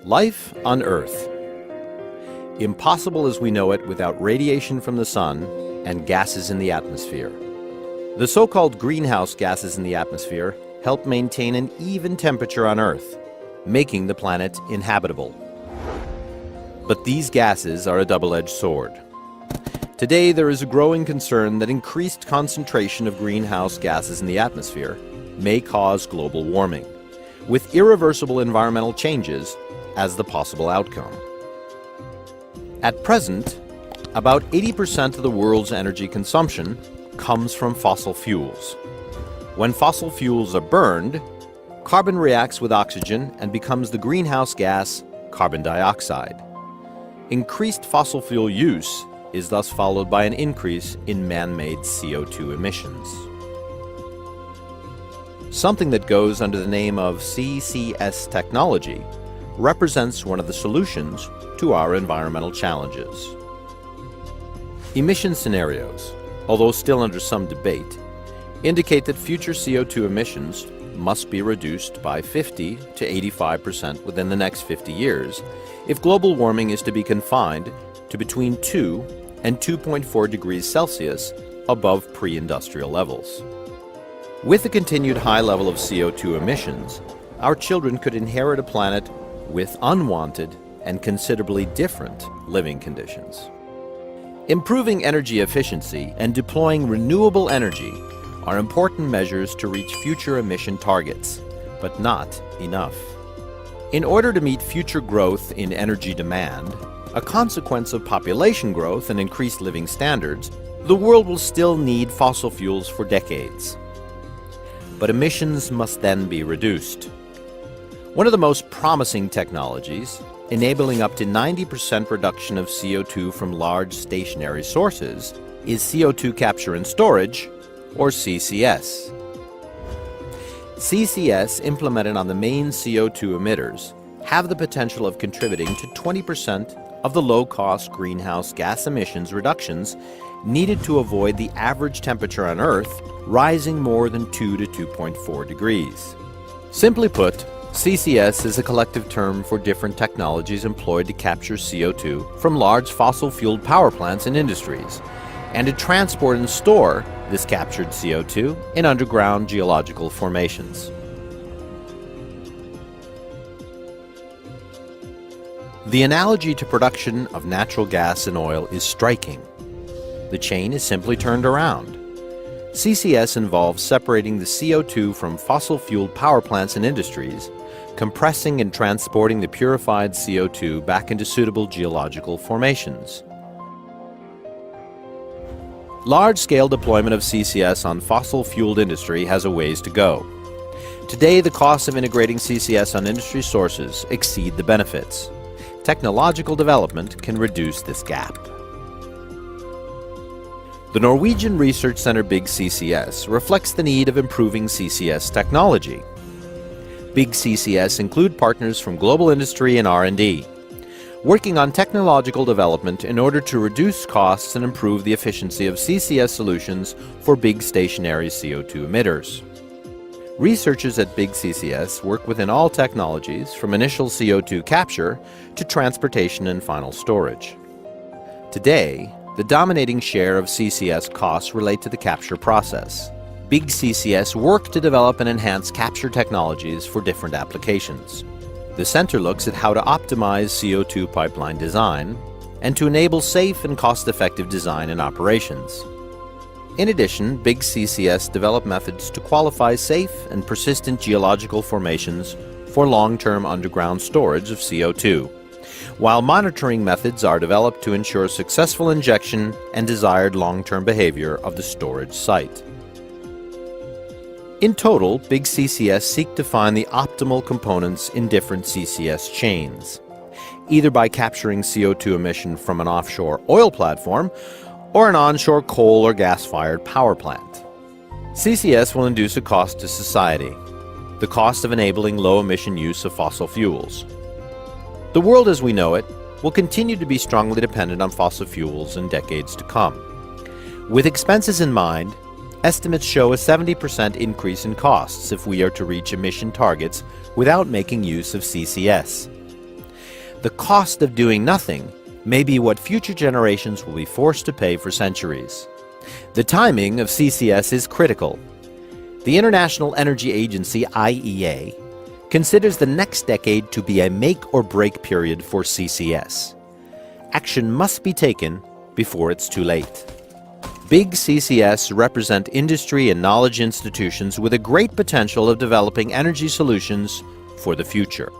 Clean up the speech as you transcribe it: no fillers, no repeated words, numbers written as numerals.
Life on Earth. Impossible as we know it without radiation from the sun and gases in the atmosphere. The so-called greenhouse gases in the atmosphere help maintain an even temperature on Earth, making the planet inhabitable. But these gases are a double-edged sword. Today, there is a growing concern that increased concentration of greenhouse gases in the atmosphere may cause global warming, with irreversible environmental changes as the possible outcome. At present, about 80% of the world's energy consumption comes from fossil fuels. When fossil fuels are burned, carbon reacts with oxygen and becomes the greenhouse gas carbon dioxide. Increased fossil fuel use is thus followed by an increase in man-made CO2 emissions. Something that goes under the name of CCS technology represents one of the solutions to our environmental challenges. Emission scenarios, although still under some debate, indicate that future CO2 emissions must be reduced by 50 to 85% within the next 50 years if global warming is to be confined to between 2 and 2.4 degrees Celsius above pre-industrial levels. With the continued high level of CO2 emissions, our children could inherit a planet with unwanted and considerably different living conditions. Improving energy efficiency and deploying renewable energy are important measures to reach future emission targets, but not enough. In order to meet future growth in energy demand, a consequence of population growth and increased living standards, the world will still need fossil fuels for decades. But emissions must then be reduced. One of the most promising technologies, enabling up to 90% reduction of CO2 from large stationary sources, is CO2 capture and storage, or CCS. CCS implemented on the main CO2 emitters have the potential of contributing to 20% of the low-cost greenhouse gas emissions reductions needed to avoid the average temperature on Earth rising more than 2 to 2.4 degrees. Simply put, CCS is a collective term for different technologies employed to capture CO2 from large fossil-fueled power plants and industries, and to transport and store this captured CO2 in underground geological formations. The analogy to production of natural gas and oil is striking. The chain is simply turned around. CCS involves separating the CO2 from fossil-fueled power plants and industries, compressing and transporting the purified CO2 back into suitable geological formations. Large-scale deployment of CCS on fossil-fueled industry has a ways to go. Today, the costs of integrating CCS on industry sources exceed the benefits. Technological development can reduce this gap. The Norwegian Research Center BIGCCS reflects the need of improving CCS technology. BIGCCS include partners from global industry and R&D, working on technological development in order to reduce costs and improve the efficiency of CCS solutions for big stationary CO2 emitters. Researchers at BIGCCS work within all technologies from initial CO2 capture to transportation and final storage. Today, the dominating share of CCS costs relate to the capture process. BIGCCS work to develop and enhance capture technologies for different applications. The center looks at how to optimize CO2 pipeline design and to enable safe and cost-effective design and operations. In addition, BIGCCS develop methods to qualify safe and persistent geological formations for long-term underground storage of CO2, while monitoring methods are developed to ensure successful injection and desired long-term behavior of the storage site. In total, BIGCCS seek to find the optimal components in different CCS chains, either by capturing CO2 emission from an offshore oil platform or an onshore coal or gas-fired power plant. CCS will induce a cost to society, the cost of enabling low-emission use of fossil fuels. The world as we know it will continue to be strongly dependent on fossil fuels in decades to come. With expenses in mind, estimates show a 70% increase in costs if we are to reach emission targets without making use of CCS. The cost of doing nothing may be what future generations will be forced to pay for centuries. The timing of CCS is critical. The International Energy Agency, IEA, considers the next decade to be a make-or-break period for CCS. Action must be taken before it's too late. Big CCS represent industry and knowledge institutions with a great potential of developing energy solutions for the future.